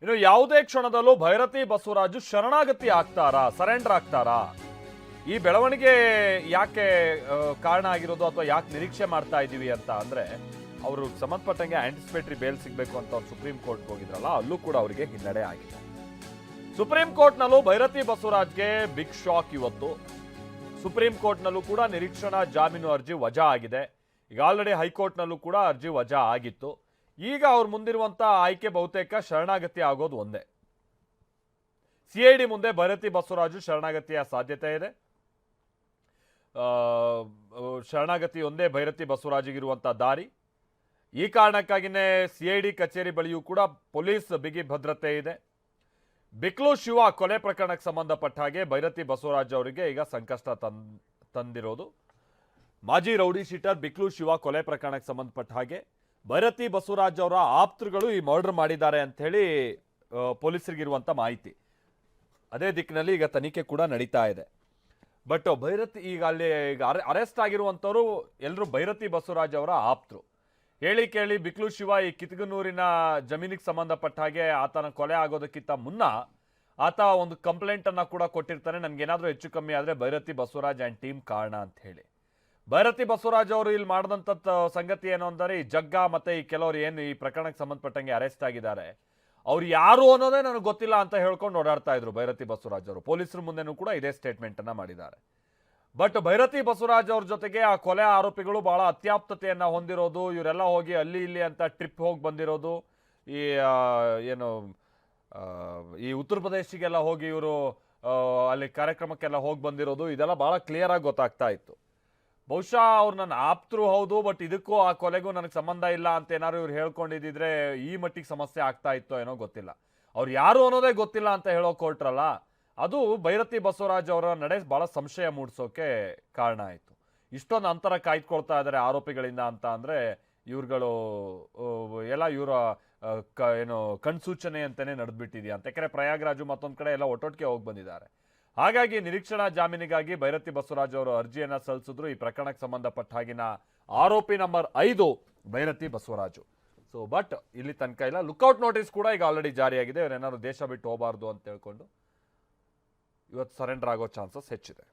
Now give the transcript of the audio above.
ಇನ್ನು ಯಾವುದೇ ಕ್ಷಣದಲ್ಲೂ ಭೈರತಿ ಬಸವರಾಜು ಶರಣಾಗತಿ ಆಗ್ತಾರಾ, ಸರೆಂಡರ್ ಆಗ್ತಾರಾ? ಈ ಬೆಳವಣಿಗೆ ಯಾಕೆ ಕಾರಣ ಆಗಿರೋದು ಅಥವಾ ಯಾಕೆ ನಿರೀಕ್ಷೆ ಮಾಡ್ತಾ ಇದ್ದೀವಿ ಅಂತ ಅಂದ್ರೆ, ಅವರು ಸಂಬಂಧಪಟ್ಟಂಗೆ ಆಂಟಿಸಿಪೇಟರಿ ಬೇಲ್ ಸಿಗಬೇಕು ಅಂತ ಅವ್ರು ಸುಪ್ರೀಂ ಕೋರ್ಟ್ಗೆ ಹೋಗಿದ್ರಲ್ಲ, ಅಲ್ಲೂ ಕೂಡ ಅವರಿಗೆ ಹಿನ್ನಡೆ ಆಗಿದೆ. ಸುಪ್ರೀಂ ಕೋರ್ಟ್ನಲ್ಲೂ ಭೈರತಿ ಬಸವರಾಜ್ಗೆ ಬಿಗ್ ಶಾಕ್ ಇವತ್ತು. ಸುಪ್ರೀಂ ಕೋರ್ಟ್ನಲ್ಲೂ ಕೂಡ ನಿರೀಕ್ಷಣಾ ಜಾಮೀನು ಅರ್ಜಿ ವಜಾ ಆಗಿದೆ. ಈಗ ಆಲ್ರೆಡಿ ಹೈಕೋರ್ಟ್ನಲ್ಲೂ ಕೂಡ ಅರ್ಜಿ ವಜಾ ಆಗಿತ್ತು. ಈಗ ಅವ್ರು ಮುಂದಿರುವಂತ ಆಯ್ಕೆ ಬಹುತೇಕ ಶರಣಾಗತಿ ಆಗೋದು ಒಂದೇ. ಸಿಐಡಿ ಮುಂದೆ ಭೈರತಿ ಬಸವರಾಜು ಶರಣಾಗತಿಯ ಸಾಧ್ಯತೆ ಇದೆ. ಶರಣಾಗತಿ ಒಂದೇ ಭೈರತಿ ಬಸವರಾಜಿಗಿರುವಂತ ದಾರಿ. ಈ ಕಾರಣಕ್ಕಾಗಿನೇ ಸಿಐಡಿ ಕಚೇರಿ ಬಳಿಯೂ ಕೂಡ ಪೊಲೀಸ್ ಬಿಗಿ ಭದ್ರತೆ ಇದೆ. ಬಿಕ್ಲು ಶಿವ ಕೊಲೆ ಪ್ರಕರಣಕ್ಕೆ ಸಂಬಂಧಪಟ್ಟ ಹಾಗೆ ಭೈರತಿ ಬಸವರಾಜ್ ಅವರಿಗೆ ಈಗ ಸಂಕಷ್ಟ ತಂದಿರೋದು. ಮಾಜಿ ರೌಡಿ ಶೀಟರ್ ಬಿಕ್ಲು ಶಿವ ಕೊಲೆ ಪ್ರಕರಣಕ್ಕೆ ಸಂಬಂಧಪಟ್ಟ ಹಾಗೆ ಭೈರತಿ ಬಸವರಾಜ್ ಅವರ ಆಪ್ತರುಗಳು ಈ ಮರ್ಡರ್ ಮಾಡಿದ್ದಾರೆ ಅಂತ ಹೇಳಿ ಪೊಲೀಸರಿಗಿರುವಂತ ಮಾಹಿತಿ. ಅದೇ ದಿಕ್ಕಿನಲ್ಲಿ ಈಗ ತನಿಖೆ ಕೂಡ ನಡೀತಾ ಇದೆ. ಬಟ್ ಭೈರತಿ ಈಗ ಅಲ್ಲಿ ಅರೆಸ್ಟ್ ಆಗಿರುವಂತವರು ಎಲ್ಲರೂ ಭೈರತಿ ಬಸವರಾಜ್ ಅವರ ಆಪ್ತರು. ಹೇಳಿ ಕೇಳಿ ಬಿಕ್ಲು ಶಿವ ಈ ಕಿತ್ಗನೂರಿನ ಜಮೀನಿಗೆ ಸಂಬಂಧಪಟ್ಟ ಹಾಗೆ ಆತನ ಕೊಲೆ ಆಗೋದಕ್ಕಿಂತ ಮುನ್ನ ಆತ ಒಂದು ಕಂಪ್ಲೇಂಟ್ ಅನ್ನ ಕೂಡ ಕೊಟ್ಟಿರ್ತಾನೆ, ನನ್ಗೇನಾದ್ರೂ ಹೆಚ್ಚು ಕಮ್ಮಿ ಆದ್ರೆ ಭೈರತಿ ಬಸವರಾಜ್ ಅಂಡ್ ಟೀಮ್ ಕಾರಣ ಅಂತ ಹೇಳಿ. ಭೈರತಿ ಬಸವರಾಜ್ ಅವರು ಇಲ್ಲಿ ಮಾಡಿದಂತ ಸಂಗತಿ ಏನು ಅಂದರೆ, ಈ ಜಗ್ಗ ಮತ್ತೆ ಈ ಕೆಲವರು ಏನು ಈ ಪ್ರಕರಣಕ್ಕೆ ಸಂಬಂಧಪಟ್ಟಂಗೆ ಅರೆಸ್ಟ್ ಆಗಿದ್ದಾರೆ, ಅವ್ರು ಯಾರು ಅನ್ನೋದೇ ನನಗೆ ಗೊತ್ತಿಲ್ಲ ಅಂತ ಹೇಳ್ಕೊಂಡು ಓಡಾಡ್ತಾ ಇದ್ರು ಭೈರತಿ ಬಸವರಾಜ್ ಅವರು. ಪೊಲೀಸರ ಮುಂದೆನೂ ಕೂಡ ಇದೇ ಸ್ಟೇಟ್ಮೆಂಟ್ ಅನ್ನ ಮಾಡಿದ್ದಾರೆ. ಬಟ್ ಭೈರತಿ ಬಸವರಾಜ್ ಅವ್ರ ಜೊತೆಗೆ ಆ ಕೊಲೆ ಆರೋಪಿಗಳು ಬಹಳ ಅತ್ಯಾಪ್ತತೆಯನ್ನ ಹೊಂದಿರೋದು, ಇವರೆಲ್ಲ ಹೋಗಿ ಅಲ್ಲಿ ಇಲ್ಲಿ ಅಂತ ಟ್ರಿಪ್ ಹೋಗಿ ಬಂದಿರೋದು, ಈ ಏನು ಈ ಉತ್ತರ ಪ್ರದೇಶಿಗೆಲ್ಲ ಹೋಗಿ ಇವರು ಅಲ್ಲಿ ಕಾರ್ಯಕ್ರಮಕ್ಕೆಲ್ಲ ಹೋಗಿ ಬಂದಿರೋದು, ಇದೆಲ್ಲ ಬಹಳ ಕ್ಲಿಯರ್ ಆಗಿ ಗೊತ್ತಾಗ್ತಾ ಇತ್ತು. ಬಹುಶಃ ಅವ್ರು ನನ್ನ ಆಪ್ತರು ಹೌದು, ಬಟ್ ಇದಕ್ಕೂ ಆ ಕೊಲೆಗೂ ನನಗೆ ಸಂಬಂಧ ಇಲ್ಲ ಅಂತ ಏನಾದ್ರು ಇವ್ರು ಹೇಳ್ಕೊಂಡಿದ್ರೆ ಈ ಮಟ್ಟಿಗೆ ಸಮಸ್ಯೆ ಆಗ್ತಾ ಇತ್ತೋ ಏನೋ ಗೊತ್ತಿಲ್ಲ. ಅವ್ರು ಯಾರು ಅನ್ನೋದೇ ಗೊತ್ತಿಲ್ಲ ಅಂತ ಹೇಳೋಕೆ ಹೊರಟ್ರಲ್ಲ, ಅದು ಭೈರತಿ ಬಸವರಾಜ್ ಅವರ ನಡೆ ಬಹಳ ಸಂಶಯ ಮೂಡಿಸೋಕೆ ಕಾರಣ ಆಯಿತು. ಇಷ್ಟೊಂದು ಅಂತರ ಕಾಯ್ದುಕೊಳ್ತಾ ಇದ್ದಾರೆ ಆರೋಪಿಗಳಿಂದ ಅಂತ ಅಂದರೆ, ಇವ್ರುಗಳು ಎಲ್ಲ ಇವರ ಏನು ಕಣ್ಸೂಚನೆ ಅಂತಾನೆ ನಡೆದ್ಬಿಟ್ಟಿದೆಯಾ ಅಂತ. ಯಾಕಂದರೆ ಪ್ರಯಾಗ್ರಾಜು ಮತ್ತೊಂದು ಕಡೆ ಎಲ್ಲ ಒಟ್ಟೊಟ್ಟಿಗೆ ಹೋಗಿ ಬಂದಿದ್ದಾರೆ. ಹಾಗಾಗಿ ನಿರೀಕ್ಷಣಾ ಜಾಮೀನಿಗಾಗಿ ಭೈರತಿ ಬಸವರಾಜ್ ಅವರು ಅರ್ಜಿಯನ್ನ ಸಲ್ಲಿಸಿದ್ರು. ಈ ಪ್ರಕರಣಕ್ಕೆ ಸಂಬಂಧಪಟ್ಟ ಹಾಗಿನ ಆರೋಪಿ number 5 Byrathi Basavaraju. So but ಇಲ್ಲಿ ತನಕ ಇಲ್ಲ. ಲುಕ್ಔಟ್ ನೋಟಿಸ್ ಕೂಡ ಈಗ ಆಲ್ರೆಡಿ ಜಾರಿಯಾಗಿದೆ. ಇವರೇನಾದ್ರು ದೇಶ ಬಿಟ್ಟು ಹೋಗಬಾರ್ದು ಅಂತ ಹೇಳ್ಕೊಂಡು ಇವತ್ತು ಸರೆಂಡರ್ ಆಗೋ ಚಾನ್ಸಸ್ ಹೆಚ್ಚಿದೆ.